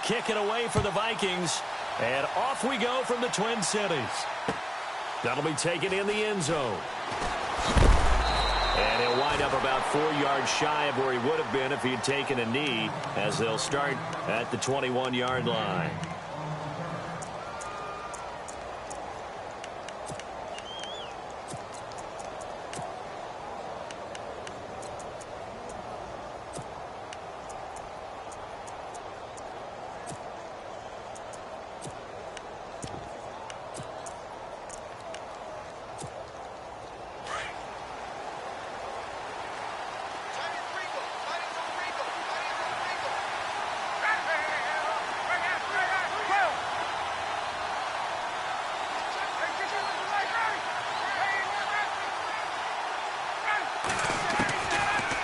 kick it away for the Vikings. And off we go from the Twin Cities. That'll be taken in the end zone. And he'll wind up about 4 yards shy of where he would have been if he had taken a knee, as they'll start at the 21-yard line.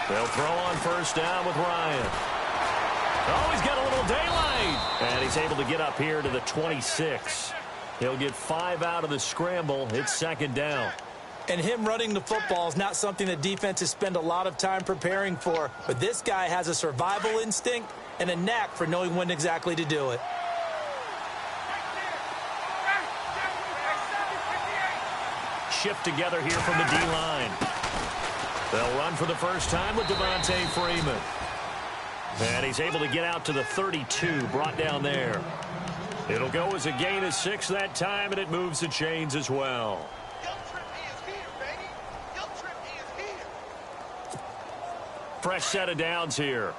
They'll throw on first down with Ryan. Oh, he's got a little daylight. And he's able to get up here to the 26. He'll get 5 out of the scramble. It's second down. And him running the football is not something that defenses spend a lot of time preparing for. But this guy has a survival instinct and a knack for knowing when exactly to do it. Shift together here from the D-line. They'll run for the first time with Devontae Freeman. And he's able to get out to the 32, brought down there. It'll go as a gain of 6 that time, and it moves the chains as well. Fresh set of downs here.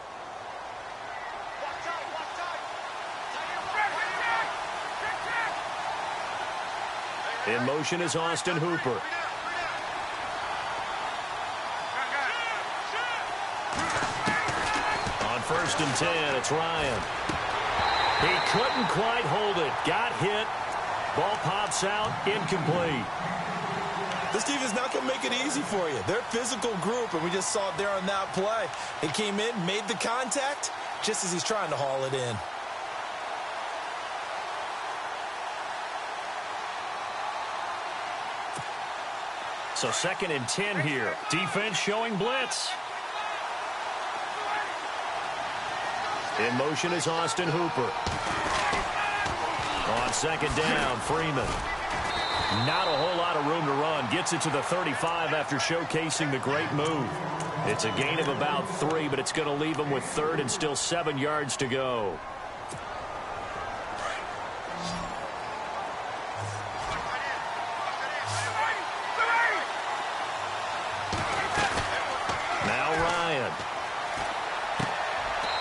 In motion is Austin Hooper. On 1st and 10, it's Ryan. He couldn't quite hold it. Got hit. Ball pops out. Incomplete. This defense not going to make it easy for you. They're a physical group, and we just saw it there on that play. He came in, made the contact, just as he's trying to haul it in. So 2nd and 10 here. Defense showing blitz. In motion is Austin Hooper. On 2nd down, Freeman. Not a whole lot of room to run. Gets it to the 35 after showcasing the great move. It's a gain of about 3, but it's going to leave him with 3rd and still 7 yards to go.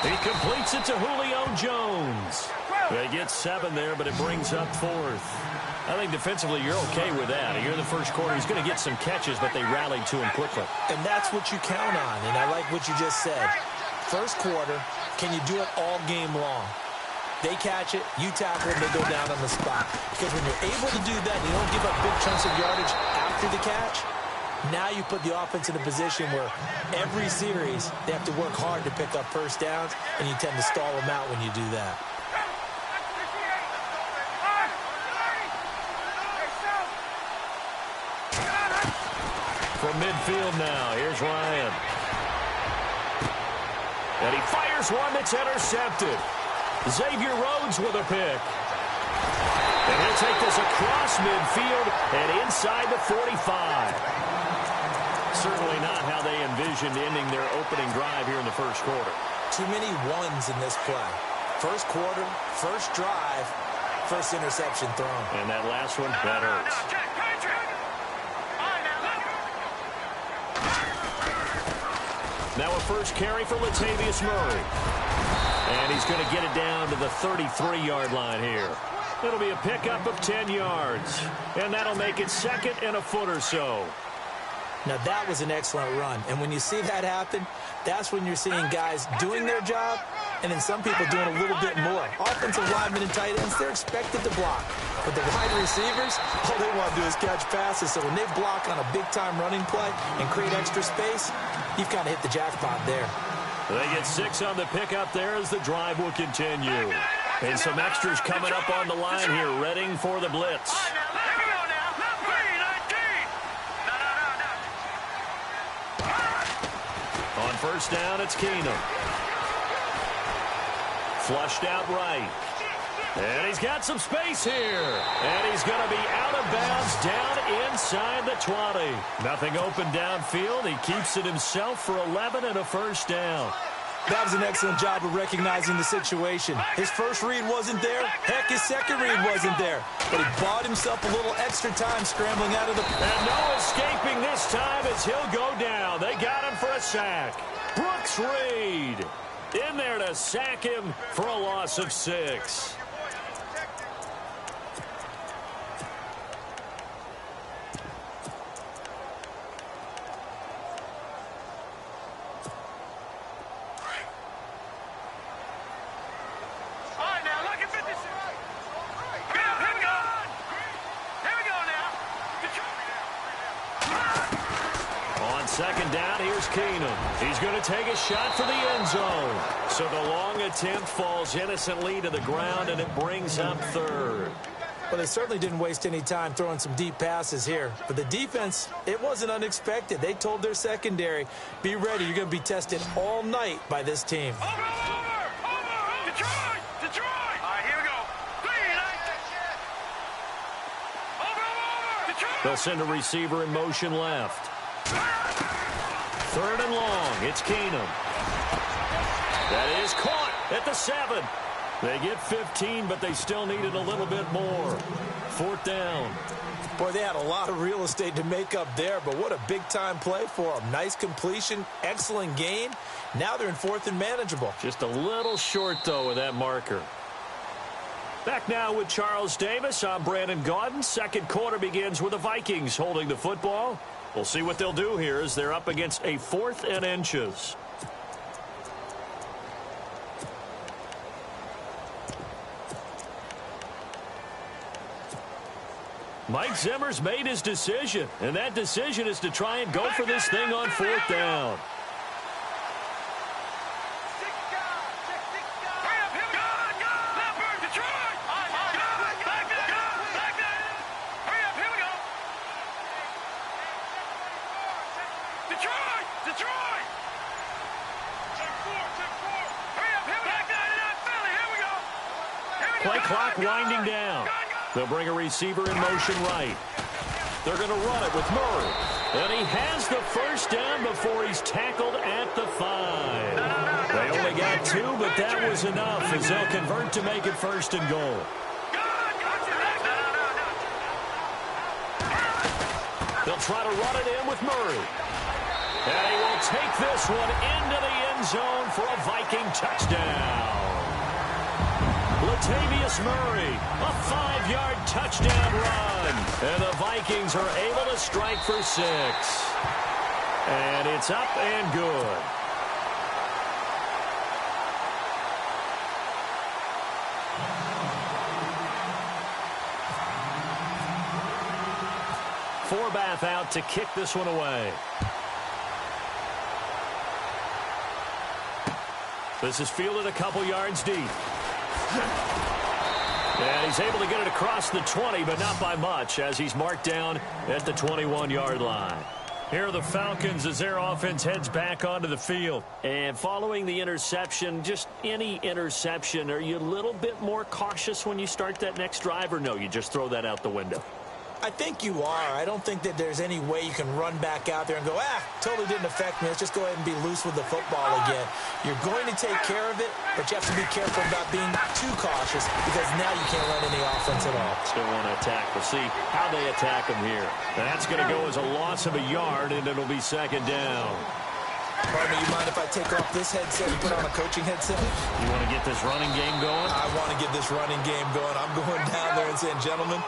He completes it to Julio Jones. They get 7 there, but it brings up 4th. I think defensively you're okay with that. You're in the first quarter. He's going to get some catches, but they rallied to him quickly. And that's what you count on, and I like what you just said. First quarter, can you do it all game long? They catch it, you tackle them, they go down on the spot. Because when you're able to do that, you don't give up big chunks of yardage after the catch. Now you put the offense in a position where every series they have to work hard to pick up first downs, and you tend to stall them out when you do that. From midfield now, here's Ryan. And he fires one that's intercepted. Xavier Rhodes with a pick. And he'll take this across midfield and inside the 45. Certainly not how they envisioned ending their opening drive here in the first quarter. Too many ones in this play. First quarter, first drive, first interception thrown. And that last one, that hurts. Now a first carry for Latavius Murray. And he's going to get it down to the 33-yard line here. It'll be a pickup of 10 yards. And that'll make it 2nd and a foot or so. Now, that was an excellent run. And when you see that happen, that's when you're seeing guys doing their job and then some people doing a little bit more. Offensive linemen and tight ends, they're expected to block. But the wide receivers, all they want to do is catch passes. So when they block on a big-time running play and create extra space, you've kind of hit the jackpot there. They get 6 on the pickup there as the drive will continue. And some extras coming up on the line here, readying for the blitz. On first down, it's Keenum. Flushed out right. And he's got some space here. And he's going to be out of bounds down inside the 20. Nothing open downfield. He keeps it himself for 11 and a first down. That was an excellent job of recognizing the situation. His first read wasn't there. Heck, his second read wasn't there. But he bought himself a little extra time scrambling out of the... And no escaping this time as he'll go down. They got him for a sack. Brooks Reed in there to sack him for a loss of 6. Second down, here's Keenum. He's going to take a shot for the end zone. So the long attempt falls innocently to the ground, and it brings up third. Well, they certainly didn't waste any time throwing some deep passes here. For the defense, it wasn't unexpected. They told their secondary, be ready. You're going to be tested all night by this team. Over! Detroit! All right, here we go. Over! Detroit! They'll send a receiver in motion left. Third and long. It's Keenum. That is caught at the 7. They get 15, but they still needed a little bit more. Fourth down. Boy, they had a lot of real estate to make up there, but what a big-time play for them. Nice completion, excellent gain. Now they're in fourth and manageable. Just a little short, though, with that marker. Back now with Charles Davis. I'm Brandon Gaudin. Second quarter begins with the Vikings holding the football. We'll see what they'll do here as they're up against a 4th and inches. Mike Zimmer's made his decision, and that decision is to try and go for this thing on 4th down. Play clock winding down. They'll bring a receiver in motion right. They're going to run it with Murray. And he has the first down before he's tackled at the 5. They only got 2, but that was enough as they'll convert to make it first and goal. They'll try to run it in with Murray. And he will take this one into the end zone for a Viking touchdown. Latavius Murray, a 5-yard touchdown run. And the Vikings are able to strike for 6. And it's up and good. Forbath out to kick this one away. This is fielded a couple yards deep. And he's able to get it across the 20, but not by much, as he's marked down at the 21-yard line. Here are the Falcons as their offense heads back onto the field. And following the interception, just any interception, are you a little bit more cautious when you start that next drive, or no, you just throw that out the window? I think you are. I don't think that there's any way you can run back out there and go, totally didn't affect me. Let's just go ahead and be loose with the football again. You're going to take care of it, but you have to be careful about being too cautious because now you can't run any offense at all. Still want to attack. We'll see how they attack him here. That's going to go as a loss of a yard, and it'll be second down. Pardon me, you mind if I take off this headset and put on a coaching headset? You want to get this running game going? I want to get this running game going. I'm going down there and saying, gentlemen,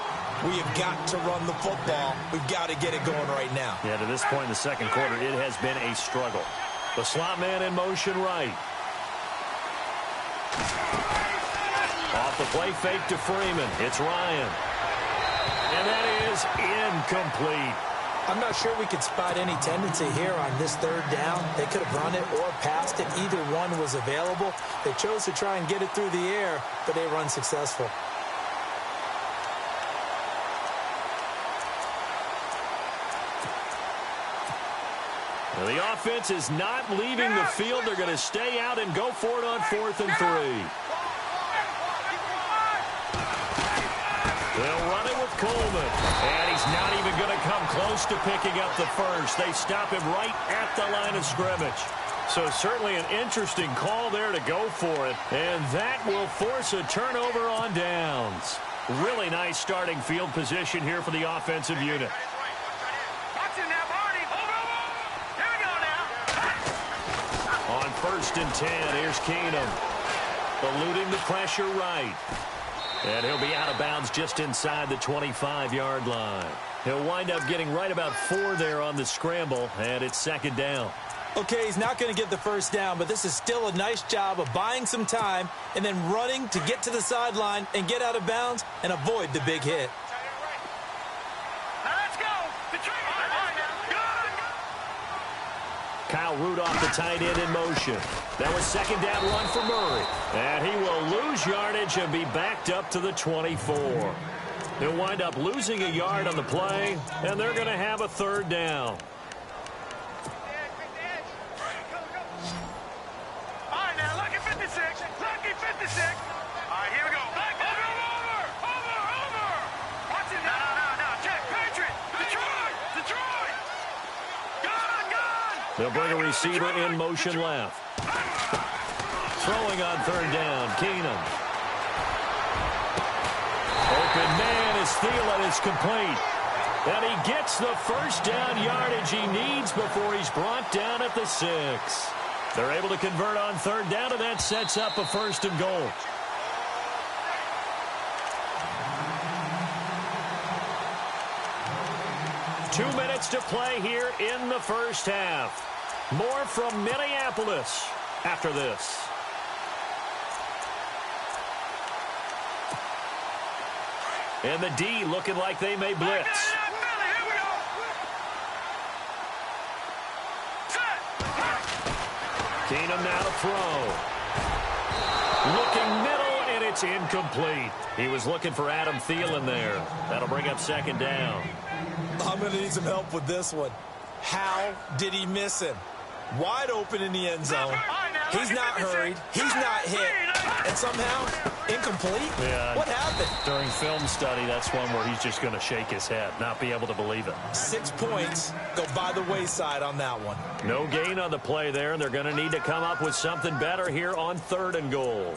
we have got to run the football. We've got to get it going right now. Yeah, to this point in the second quarter, it has been a struggle. The slot man in motion right. Off the play fake to Freeman. It's Ryan. And that is incomplete. I'm not sure we could spot any tendency here on this third down. They could have run it or passed it. Either one was available. They chose to try and get it through the air, but they were unsuccessful. Well, the offense is not leaving the field. They're going to stay out and go for it on 4th and 3. They'll run it with Coleman. And he's not even going to come close to picking up the first. They stop him right at the line of scrimmage. So certainly an interesting call there to go for it. And that will force a turnover on downs. Really nice starting field position here for the offensive unit. On 1st and 10, here's Keenum. Eluding the pressure right. And he'll be out of bounds just inside the 25-yard line. He'll wind up getting right about 4 there on the scramble, and it's 2nd down. Okay, he's not going to get the first down, but this is still a nice job of buying some time and then running to get to the sideline and get out of bounds and avoid the big hit. Now let's go. Kyle Rudolph, the tight end, in motion. That was 2nd down run for Murray. And he will lose yardage and be backed up to the 24. He'll wind up losing a yard on the play, and they're going to have a 3rd down. All right, now, lucky 56. Lucky 56. All right, here we go. Over. Watch it. No. Check. Patriot. Detroit. Gun. They'll bring a receiver in motion left. Throwing on 3rd down, Keenum. Open man is Thielen. Is complete. And he gets the first down yardage he needs before he's brought down at the 6. They're able to convert on 3rd down, and that sets up a 1st and goal. Two minutes to play here in the first half. More from Minneapolis after this. And the D looking like they may blitz. Keenum now to throw. Looking middle, and it's incomplete. He was looking for Adam Thielen there. That'll bring up 2nd down. I'm going to need some help with this one. How did he miss him? Wide open in the end zone. He's not hurried. He's not hit. And somehow, incomplete? Yeah. What happened? During film study, that's one where he's just going to shake his head, not be able to believe it. 6 points go by the wayside on that one. No gain on the play there, and they're going to need to come up with something better here on 3rd and goal.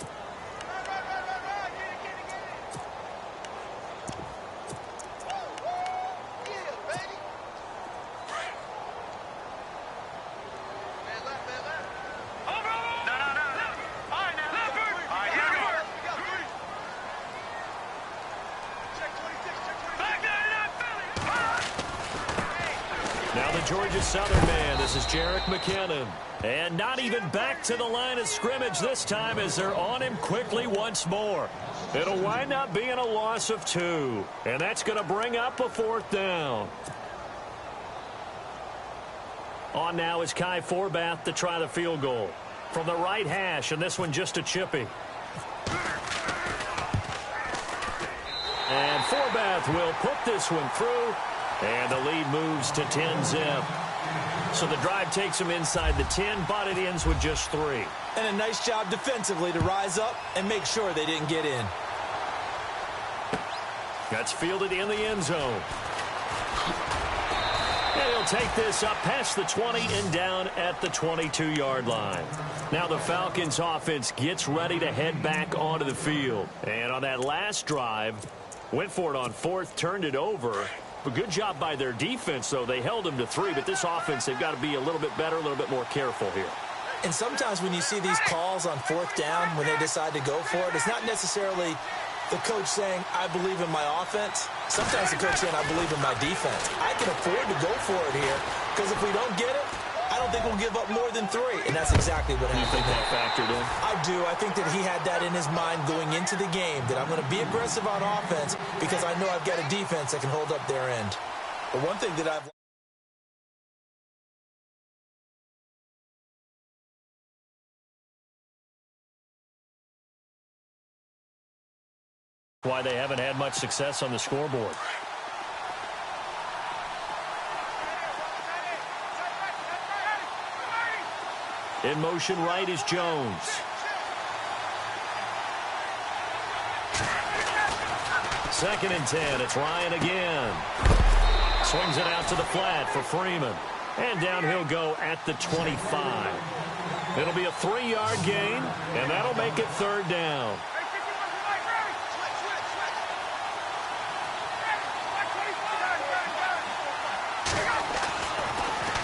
Georgia Southern man, this is Jerick McKinnon. And not even back to the line of scrimmage this time as they're on him quickly once more. It'll wind up being a loss of 2. And that's going to bring up a 4th down. On now is Kai Forbath to try the field goal. From the right hash, and this one just a chippy. And Forbath will put this one through. And the lead moves to 10-zip. So the drive takes them inside the 10, but it ends with just 3. And a nice job defensively to rise up and make sure they didn't get in. That's fielded in the end zone. And he'll take this up past the 20 and down at the 22-yard line. Now the Falcons offense gets ready to head back onto the field. And on that last drive, went for it on 4th, turned it over. A good job by their defense, though. They held them to 3, but this offense, they've got to be a little bit better, a little bit more careful here. And sometimes when you see these calls on 4th down, when they decide to go for it, it's not necessarily the coach saying, I believe in my offense. Sometimes the coach saying, I believe in my defense. I can afford to go for it here, because if we don't get it, I don't think we'll give up more than 3. And that's exactly what happened. You think that factored in? I do. I think that he had that in his mind going into the game, that I'm going to be aggressive on offense because I know I've got a defense that can hold up their end. But one thing that I've why they haven't had much success on the scoreboard. In motion right is Jones. 2nd and 10. It's Ryan again. Swings it out to the flat for Freeman. And down he'll go at the 25. It'll be a 3-yard gain, and that'll make it 3rd down.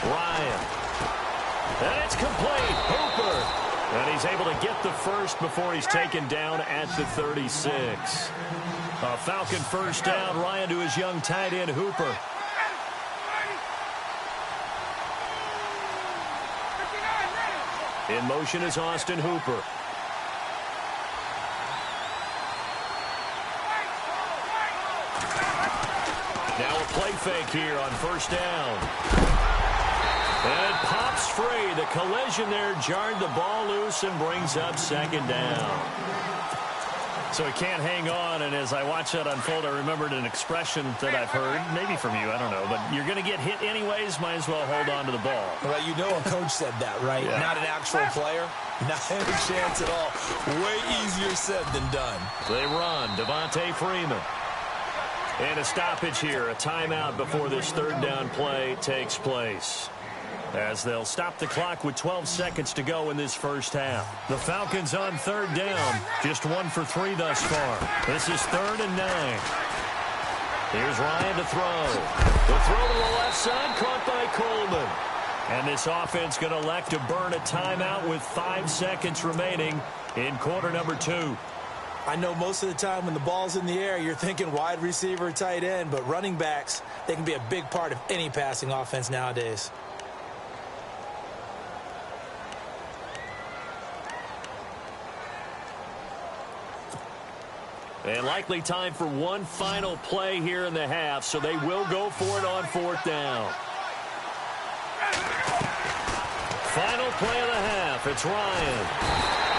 Ryan. And it's complete. Hooper. And he's able to get the first before he's taken down at the 36. A Falcon first down. Ryan to his young tight end, Hooper. In motion is Austin Hooper. Now a play fake here on 1st down. And it pops free. The collision there jarred the ball loose and brings up 2nd down. So he can't hang on, and as I watch that unfold, I remembered an expression that I've heard, maybe from you, I don't know, but you're going to get hit anyways, might as well hold on to the ball. Well, you know a coach said that, right? Yeah. Not an actual player. Not a chance at all. Way easier said than done. They run. Devontae Freeman. And a stoppage here, a timeout before this 3rd down play takes place, as they'll stop the clock with 12 seconds to go in this 1st half. The Falcons on 3rd down, just 1 for 3 thus far. This is 3rd and 9. Here's Ryan to throw. The throw to the left side, caught by Coleman. And this offense going to elect to burn a timeout with 5 seconds remaining in quarter number 2. I know most of the time when the ball's in the air, you're thinking wide receiver, tight end, but running backs, they can be a big part of any passing offense nowadays. And likely time for one final play here in the half, so they will go for it on 4th down. Final play of the half. It's Ryan.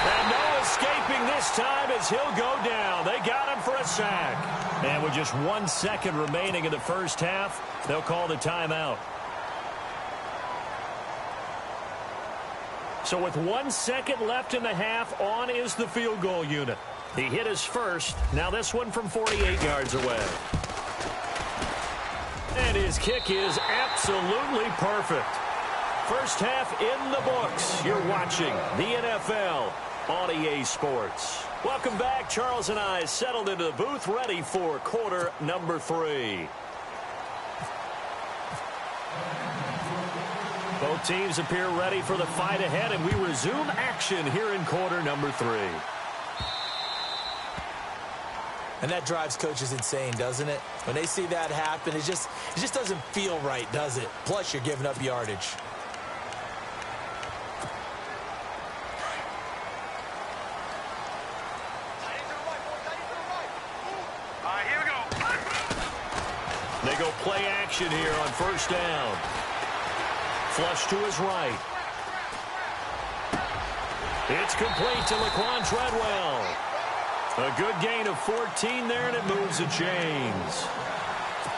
And no escaping this time as he'll go down. They got him for a sack. And with just 1 second remaining in the 1st half, they'll call the timeout. So with 1 second left in the half, on is the field goal unit. He hit his first. Now this one from 48 yards away. And his kick is absolutely perfect. 1st half in the books. You're watching the NFL on EA Sports. Welcome back. Charles and I settled into the booth, ready for quarter number 3. Both teams appear ready for the fight ahead, and we resume action here in quarter number 3. And that drives coaches insane, doesn't it? When they see that happen, it just doesn't feel right, does it? Plus, you're giving up yardage. Here we go. They go play action here on 1st down. Flush to his right. It's complete to Laquan Treadwell. A good gain of 14 there, and it moves the chains.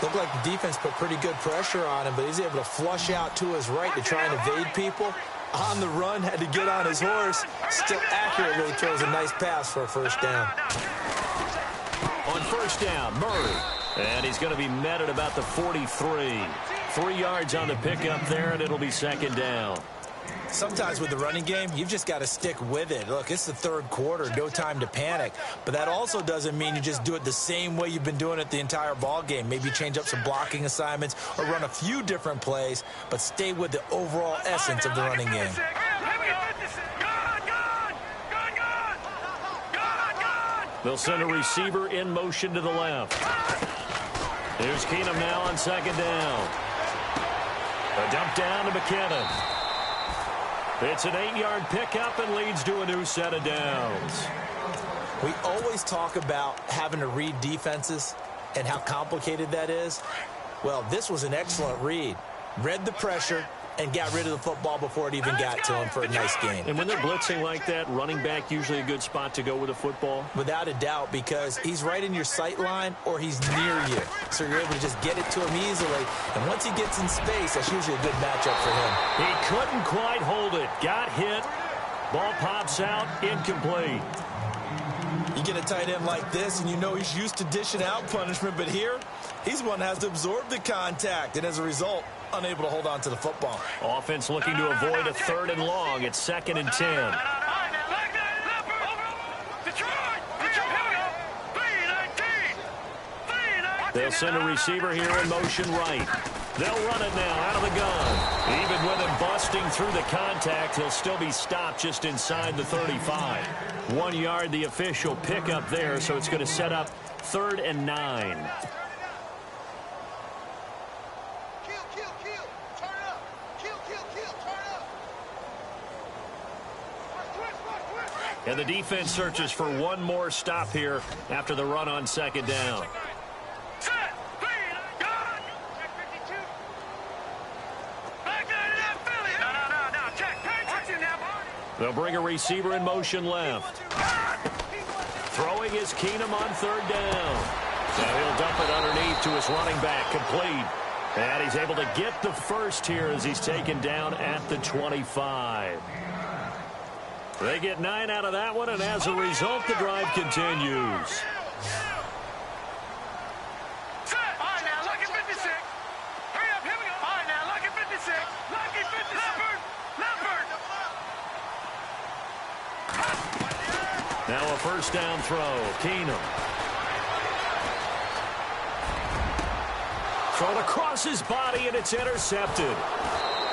Looked like the defense put pretty good pressure on him, but he's able to flush out to his right to try and evade people. On the run, had to get on his horse. Still accurately throws a nice pass for a 1st down. On 1st down, Murray. And he's going to be met at about the 43. 3 yards on the pickup there, and it'll be 2nd down. Sometimes with the running game, you've just got to stick with it. Look, it's the 3rd quarter, no time to panic. But that also doesn't mean you just do it the same way you've been doing it the entire ball game. Maybe change up some blocking assignments or run a few different plays, but stay with the overall essence of the running game. They'll send a receiver in motion to the left. Here's Keenum now on 2nd down. A dump down to McKinnon. It's an 8-yard pickup and leads to a new set of downs. We always talk about having to read defenses and how complicated that is. Well, this was an excellent read. Read the pressure and got rid of the football before it even got to him for a nice gain. And when they're blitzing like that, running back usually a good spot to go with a football? Without a doubt, because he's right in your sight line or he's near you. So you're able to just get it to him easily. And once he gets in space, that's usually a good matchup for him. He couldn't quite hold it. Got hit. Ball pops out. Incomplete. You get a tight end like this, and you know he's used to dishing out punishment, but here, he's one that has to absorb the contact, and as a result, unable to hold on to the football. Offense looking to avoid a 3rd and long. It's 2nd and 10. They'll send a receiver here in motion right. They'll run it now out of the gun. Even with him busting through the contact, he'll still be stopped just inside the 35. 1 yard, the official pickup there, so it's going to set up 3rd and 9. And the defense searches for one more stop here after the run on 2nd down. They'll bring a receiver in motion left. Throwing is Keenum on 3rd down. Now he'll dump it underneath to his running back, complete. And he's able to get the first here as he's taken down at the 25. They get 9 out of that one, and as a result, the drive continues. Now a 1st down throw. Keenum. Thrown across his body, and it's intercepted.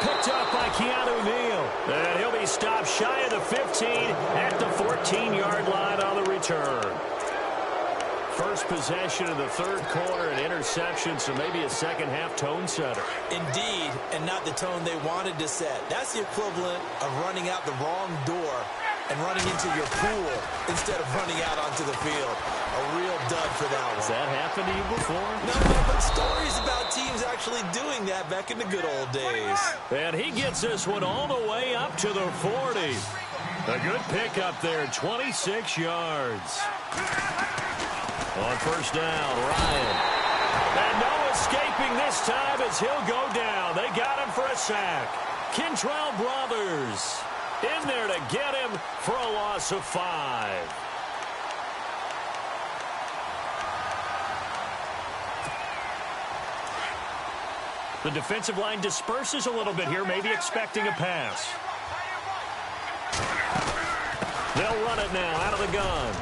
Picked up by Keanu Neal. And he'll be stopped shy of the 15 at the 14-yard line on the return. First possession of the 3rd quarter, an interception, so maybe a second-half tone setter. Indeed, and not the tone they wanted to set. That's the equivalent of running out the wrong door and running into your pool instead of running out onto the field. A real dud for that one. Has that happened to you before? No, but stories about teams actually doing that back in the good old days. And he gets this one all the way up to the 40. A good pickup there, 26 yards. On 1st down, Ryan. And no escaping this time as he'll go down. They got him for a sack. Kentrell Brothers in there to get him for a loss of 5. The defensive line disperses a little bit here, maybe expecting a pass. They'll run it now out of the gun.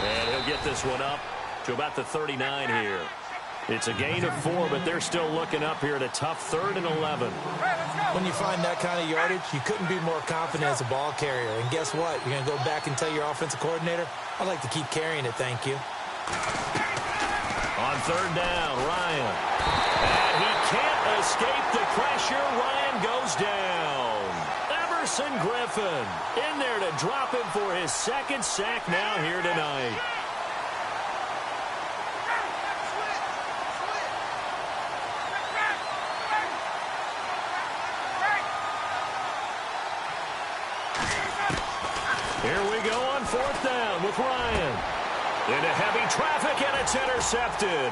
And he'll get this one up to about the 39 here. It's a gain of 4, but they're still looking up here at a tough 3rd and 11. When you find that kind of yardage, you couldn't be more confident as a ball carrier. And guess what? You're going to go back and tell your offensive coordinator, I'd like to keep carrying it, thank you. On 3rd down, Ryan. And he can't escape the pressure. Ryan goes down. Everson Griffin in there to drop him for his 2nd sack now here tonight. Here we go on 4th down with Ryan. Into heavy traffic, and it's intercepted.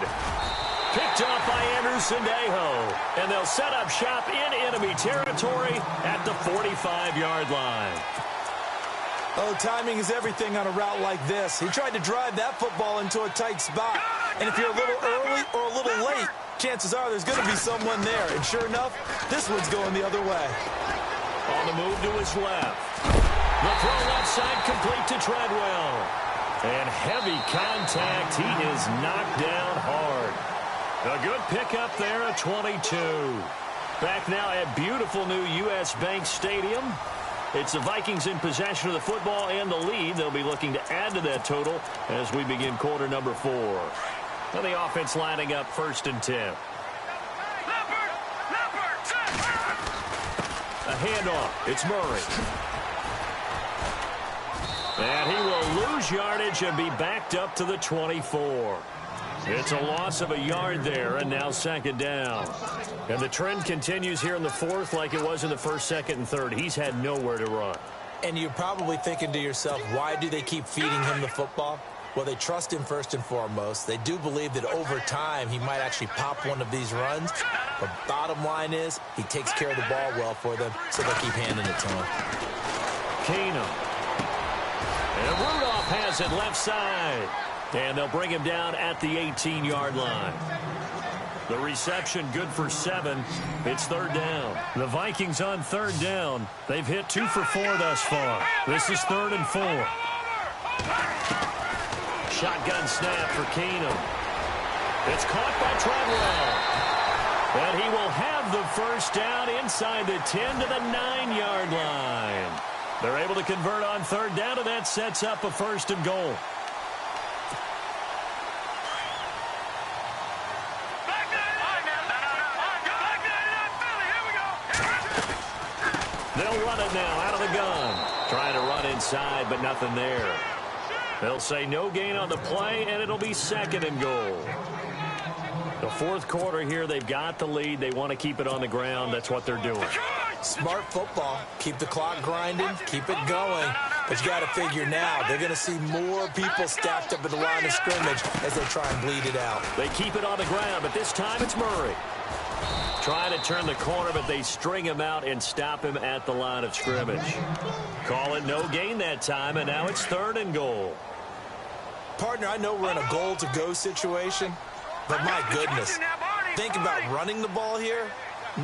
Picked off by Anderson-Dejo. And they'll set up shop in enemy territory at the 45-yard line. Oh, timing is everything on a route like this. He tried to drive that football into a tight spot. And if you're a little early or a little late, chances are there's going to be someone there. And sure enough, this one's going the other way. On the move to his left. The throw left side complete to Treadwell. And heavy contact. He is knocked down hard. A good pickup there at 22. Back now at beautiful new U.S. Bank Stadium. It's the Vikings in possession of the football and the lead. They'll be looking to add to that total as we begin quarter number 4. Now the offense lining up 1st and 10. A handoff. It's Murray. And he will lose yardage and be backed up to the 24. It's a loss of a yard there, and now 2nd down. And the trend continues here in the 4th like it was in the 1st, 2nd, and 3rd. He's had nowhere to run. And you're probably thinking to yourself, why do they keep feeding him the football? Well, they trust him first and foremost. They do believe that over time he might actually pop one of these runs. But bottom line is he takes care of the ball well for them, so they'll keep handing it to him. Keenum. And Rudolph has it left side. And they'll bring him down at the 18-yard line. The reception good for 7. It's third down. The Vikings on third down. They've hit 2 for 4 thus far. This is 3rd and 4. Shotgun snap for Keenum. It's caught by Treadwell. And he will have the first down inside the 10 to the 9-yard line. They're able to convert on third down, and that sets up a 1st and goal. They'll run it now out of the gun. Trying to run inside, but nothing there. They'll say no gain on the play, and it'll be 2nd and goal. The 4th quarter here, they've got the lead. They want to keep it on the ground. That's what they're doing. Smart football. Keep the clock grinding. Keep it going. But you got to figure now, they're going to see more people stacked up at the line of scrimmage as they try and bleed it out. They keep it on the ground, but this time it's Murray. Trying to turn the corner, but they string him out and stop him at the line of scrimmage. Call it no gain that time, and now it's 3rd and goal. Partner, I know we're in a goal-to-go situation, but my goodness, think about running the ball here.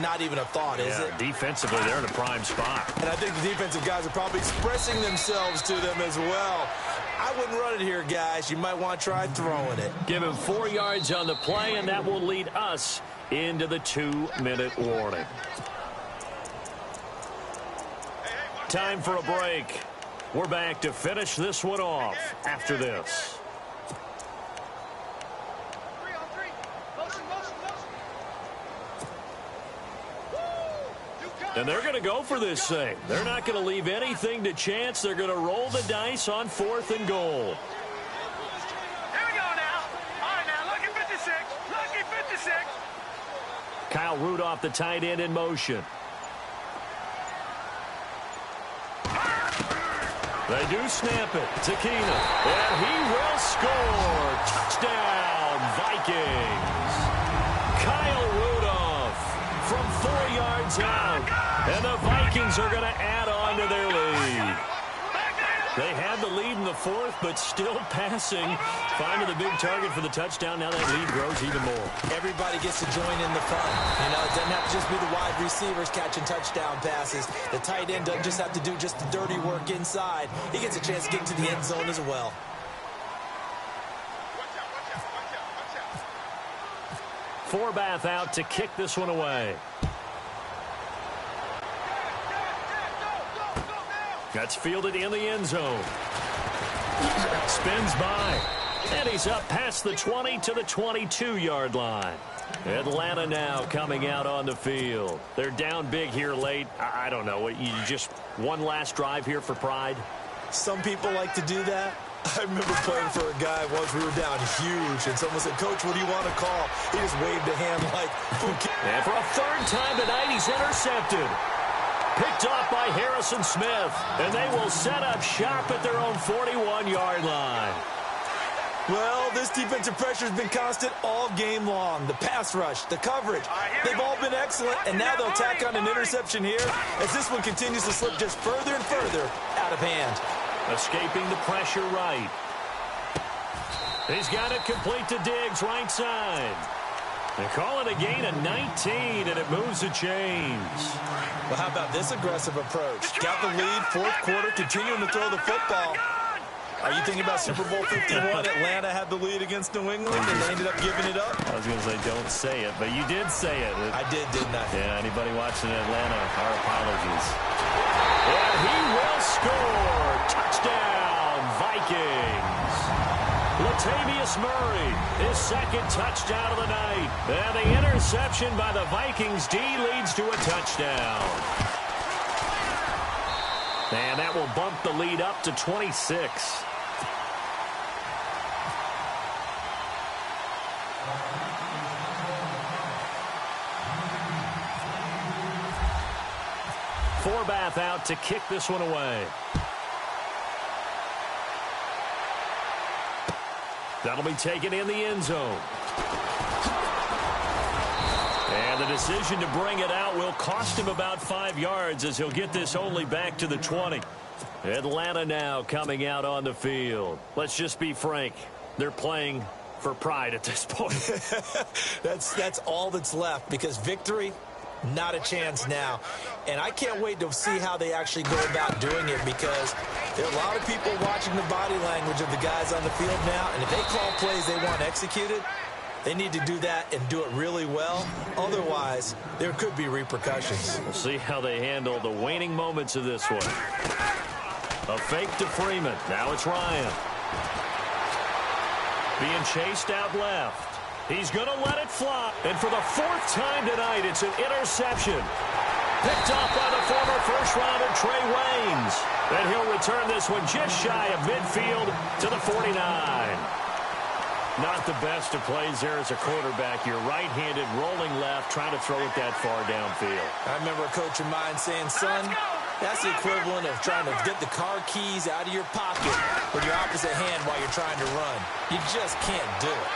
Not even a thought, is it? Defensively, they're in a prime spot. And I think the defensive guys are probably expressing themselves to them as well. I wouldn't run it here, guys. You might want to try throwing it. Give him 4 yards on the play, and that will lead us into the 2-minute warning. Time for a break. We're back to finish this one off after this. And they're going to go for this thing. They're not going to leave anything to chance. They're going to roll the dice on 4th and goal. Here we go now. All right, now, lucky 56. Lucky 56. Kyle Rudolph, the tight end, in motion. They do snap it to Keenum. And he will score. Touchdown, Vikings. Kyle Rudolph from 4 yards out. And the Vikings are going to add on to their lead. They had the lead in the 4th, but still passing. Finding the big target for the touchdown. Now that lead grows even more. Everybody gets to join in the fun. You know, it doesn't have to just be the wide receivers catching touchdown passes. The tight end doesn't just have to do just the dirty work inside. He gets a chance to get into the end zone as well. Forbath out to kick this one away. That's fielded in the end zone. Spins by. And he's up past the 20 to the 22-yard line. Atlanta now coming out on the field. They're down big here late. I don't know. You just one last drive here for pride? Some people like to do that. I remember playing for a guy once. We were down huge, and someone said, "Coach, what do you want to call?" He just waved a hand like, and for a 3rd time tonight, he's intercepted. Picked off by Harrison Smith, and they will set up shop at their own 41-yard line. Well, this defensive pressure has been constant all game long. The pass rush, the coverage, they've all been excellent, and now they'll tack on an interception here as this one continues to slip just further and further out of hand. Escaping the pressure right. He's got it complete to Diggs, right side. They call it a gain of 19, and it moves the chains. Well, how about this aggressive approach? Got the lead, 4th quarter, continuing to throw the football. Are you thinking about Super Bowl 51? Atlanta had the lead against New England, and they ended up giving it up? I was going to say, don't say it, but you did say it. I didn't I? Yeah, anybody watching Atlanta, our apologies. And he will score. Touchdown, Vikings. Latavius Murray, his 2nd touchdown of the night. And the interception by the Vikings D leads to a touchdown. And that will bump the lead up to 26. Forbath out to kick this one away. That'll be taken in the end zone. And the decision to bring it out will cost him about 5 yards as he'll get this only back to the 20. Atlanta now coming out on the field. Let's just be frank. They're playing for pride at this point. That's all that's left, because victory, not a chance now. And I can't wait to see how they actually go about doing it, because there are a lot of people watching the body language of the guys on the field now, and if they call plays they want executed, they need to do that and do it really well. Otherwise, there could be repercussions. We'll see how they handle the waning moments of this one. A fake to Freeman. Now it's Ryan. Being chased out left. He's going to let it fly. And for the fourth time tonight, it's an interception. Picked off by the former first-rounder Trey Waynes. And he'll return this one just shy of midfield to the 49. Not the best of plays there as a quarterback. You're right-handed, rolling left, trying to throw it that far downfield. I remember a coach of mine saying, son, that's the equivalent of trying to get the car keys out of your pocket with your opposite hand while you're trying to run. You just can't do it.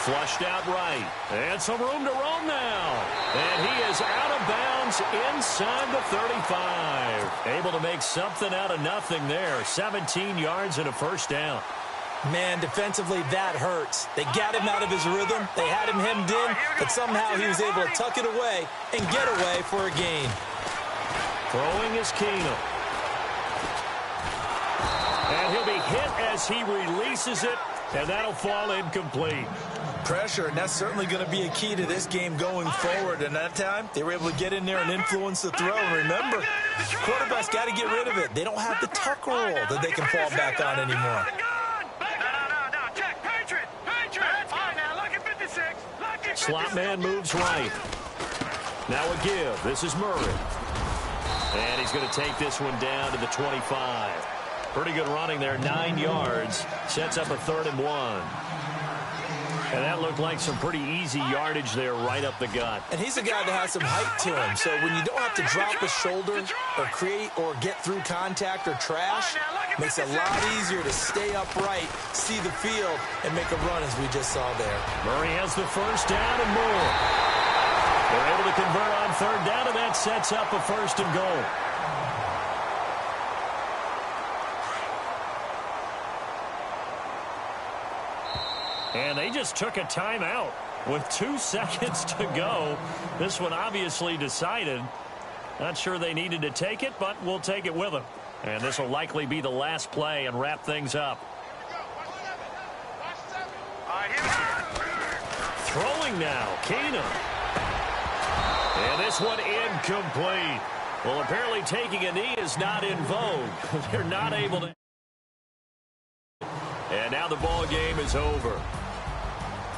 Flushed out right. And some room to roam now. And he is out of bounds inside the 35. Able to make something out of nothing there. 17 yards and a first down. Man, defensively, that hurts. They got him out of his rhythm. They had him hemmed in, but somehow he was able to tuck it away and get away for a gain. Throwing is Keenum. And he'll be hit as he releases it, and that'll fall incomplete. Pressure, and that's certainly going to be a key to this game going forward. And that time, they were able to get in there and influence the throw. And remember, quarterbacks got to get rid of it. They don't have the tuck roll that they can fall back on anymore. Slot man moves right. Now a give. This is Murray. And he's going to take this one down to the 25. Pretty good running there, 9 yards. Sets up a 3rd and 1. And that looked like some pretty easy yardage there right up the gut. And he's a guy that has some height to him. So when you don't have to drop a shoulder or create or get through contact or trash, makes it a lot easier to stay upright, see the field, and make a run as we just saw there. Murray has the first down and more. They're able to convert on 3rd down, and that sets up a 1st and goal. And they just took a timeout with 2 seconds to go. This one obviously decided. Not sure they needed to take it, but we'll take it with them. And this will likely be the last play and wrap things up. Throwing now, Keenum. And this one incomplete. Well, apparently taking a knee is not in vogue. They're not able to. And now the ball game is over.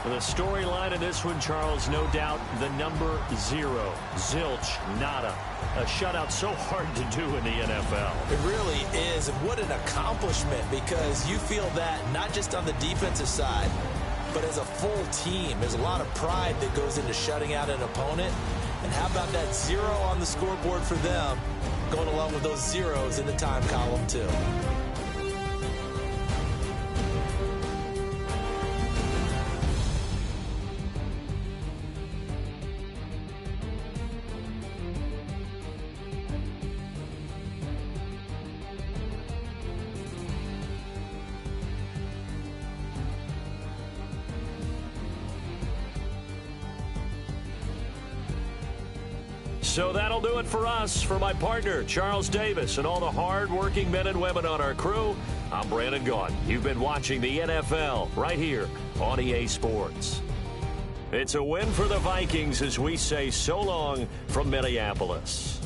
The storyline of this one, Charles, no doubt the number 0. Zilch, nada. A shutout so hard to do in the NFL. It really is. And what an accomplishment, because you feel that not just on the defensive side, but as a full team. There's a lot of pride that goes into shutting out an opponent. And how about that 0 on the scoreboard for them, going along with those zeros in the time column, too. So that'll do it for us. For my partner, Charles Davis, and all the hard-working men and women on our crew, I'm Brandon Gaudin. You've been watching the NFL right here on EA Sports. It's a win for the Vikings as we say so long from Minneapolis.